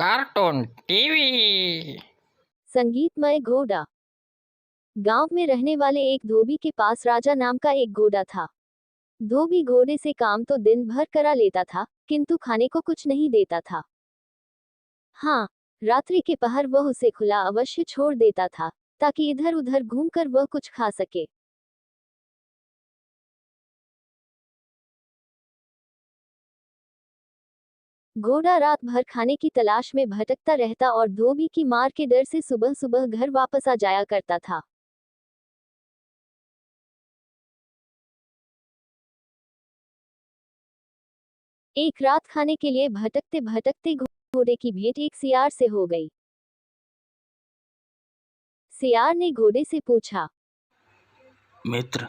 Cartoon TV. संगीतमय घोड़ा। गांव में रहने वाले एक धोबी के पास राजा नाम का एक घोड़ा था। धोबी घोड़े से काम तो दिन भर करा लेता था, किंतु खाने को कुछ नहीं देता था। हाँ, रात्रि के पहर वह उसे खुला अवश्य छोड़ देता था, ताकि इधर उधर घूमकर वह कुछ खा सके। घोड़ा रात भर खाने की तलाश में भटकता रहता और धोबी की मार के डर से सुबह सुबह घर वापस आ जाया करता था। एक रात खाने के लिए भटकते भटकते घोड़े की भेंट एक सियार से हो गई। सियार ने घोड़े से पूछा, मित्र,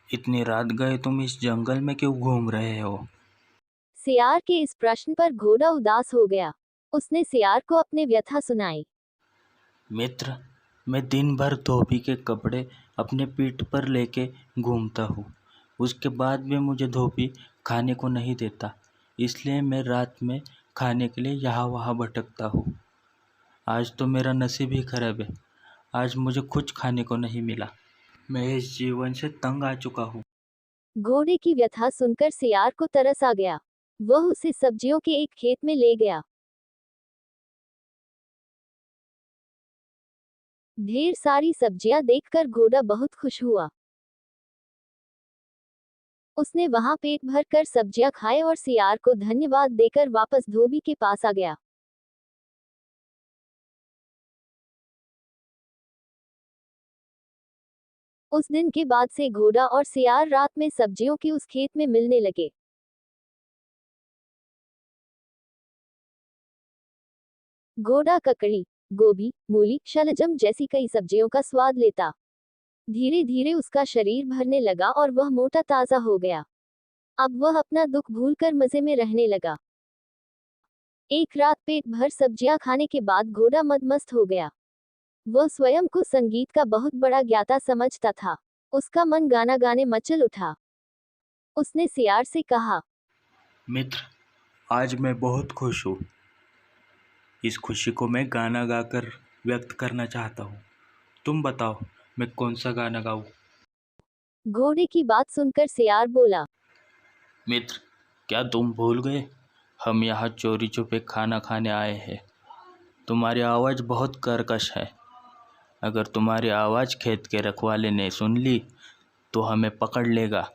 इतनी रात गए तुम इस जंगल में क्यों घूम रहे हो? सियार के इस प्रश्न पर घोड़ा उदास हो गया। उसने सियार को अपने व्यथा सुनाई। मित्र, मैं दिन भर धोबी के कपड़े अपने पीठ पर लेके घूमता हूँ। उसके बाद भी मुझे धोबी खाने को नहीं देता, इसलिए मैं रात में खाने के लिए यहाँ वहाँ भटकता हूँ। आज तो मेरा नसीब ही खराब है। आज मुझे कुछ खाने को नहीं मिला। मैं इस जीवन से तंग आ चुका हूँ। घोड़े की व्यथा सुनकर सियार को तरस आ गया। वह उसे सब्जियों के एक खेत में ले गया। ढेर सारी सब्जियां देखकर घोड़ा बहुत खुश हुआ। उसने वहां पेट भर कर सब्जियां खाए और सियार को धन्यवाद देकर वापस धोबी के पास आ गया। उस दिन के बाद से घोड़ा और सियार रात में सब्जियों के उस खेत में मिलने लगे। घोड़ा ककड़ी, गोभी, मूली, शलजम जैसी कई सब्जियों का स्वाद लेता। धीरे धीरे उसका शरीर भरने लगा और वह मोटा ताजा हो गया। अब वह अपना दुख भूलकर मजे में रहने लगा। एक रात पेट भर सब्जियां खाने के बाद घोड़ा मदमस्त हो गया। वह स्वयं को संगीत का बहुत बड़ा ज्ञाता समझता था। उसका मन गाना गाने मचल उठा। उसने सियार से कहा, मित्र, आज मैं बहुत खुश हूँ। इस खुशी को मैं गाना गाकर व्यक्त करना चाहता हूँ। तुम बताओ, मैं कौन सा गाना गाऊँ? घोड़े की बात सुनकर सियार बोला, मित्र, क्या तुम भूल गए? हम यहाँ चोरी छुपे खाना खाने आए हैं। तुम्हारी आवाज़ बहुत कर्कश है। अगर तुम्हारी आवाज़ खेत के रखवाले ने सुन ली तो हमें पकड़ लेगा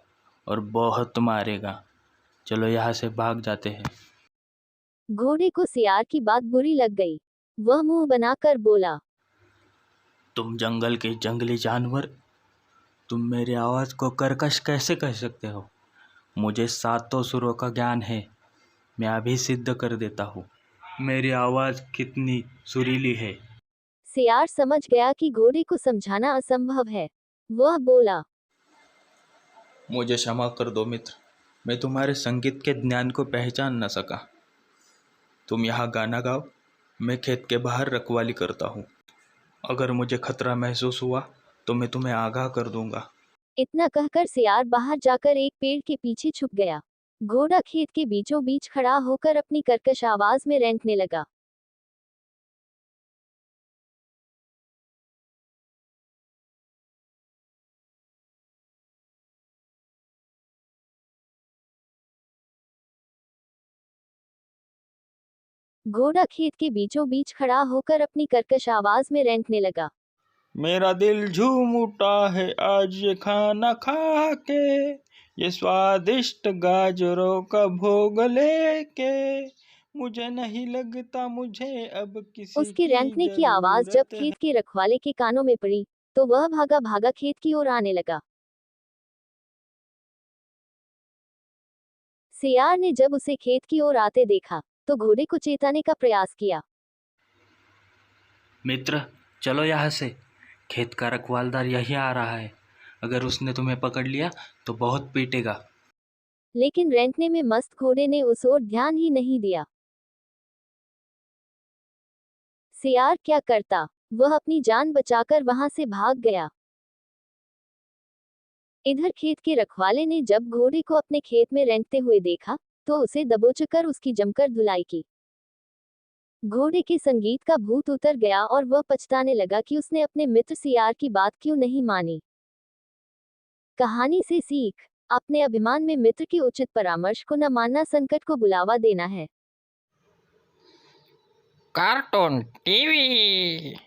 और बहुत मारेगा। चलो यहाँ से भाग जाते हैं। घोड़े को सियार की बात बुरी लग गई। वह मुंह बनाकर बोला, तुम जंगल के जंगली जानवर, तुम मेरी आवाज़ को कर्कश कैसे कह सकते हो? मुझे सातों सुरों का ज्ञान है। मैं अभी सिद्ध कर देता हूँ मेरी आवाज़ कितनी सुरीली है। सियार समझ गया कि घोड़े को समझाना असंभव है। वह बोला, मुझे क्षमा कर दो मित्र, मैं तुम्हारे संगीत के ज्ञान को पहचान न सका। तुम यहाँ गाना गाओ, मैं खेत के बाहर रखवाली करता हूँ। अगर मुझे खतरा महसूस हुआ तो मैं तुम्हें आगाह कर दूंगा। इतना कहकर सियार बाहर जाकर एक पेड़ के पीछे छुप गया। घोड़ा खेत के बीचों बीच खड़ा होकर अपनी कर्कश आवाज में रेंकने लगा। घोड़ा खेत के बीचों बीच खड़ा होकर अपनी कर्कश आवाज में रेंकने लगा। मेरा दिल झूम उठा है आज ये खाना खा के, ये स्वादिष्ट गाजरों का भोग लेके। मुझे नहीं लगता मुझे अब किसी उसके की रेंकने की आवाज जब जरूरत है। खेत के रखवाले के कानों में पड़ी, तो वह भागा भागा खेत की ओर आने लगा। सियार ने जब उसे खेत की ओर आते देखा, तो घोड़े को चेताने का प्रयास किया। मित्र, चलो यहाँ से। खेत का रखवालदार यहीं आ रहा है। अगर उसने तुम्हें पकड़ लिया तो बहुत पीटेगा। लेकिन रेंकने में मस्त घोड़े ने उस ओर ध्यान ही नहीं दिया। सियार क्या करता, वह अपनी जान बचाकर वहां से भाग गया। इधर खेत के रखवाले ने जब घोड़े को अपने खेत में रेंकते हुए देखा, तो उसे दबोचकर उसकी जमकर धुलाई की। घोड़े के संगीत का भूत उतर गया और वह पछताने लगा कि उसने अपने मित्र सियार की बात क्यों नहीं मानी। कहानी से सीख, अपने अभिमान में मित्र की उचित परामर्श को न मानना संकट को बुलावा देना है। Cartoon TV.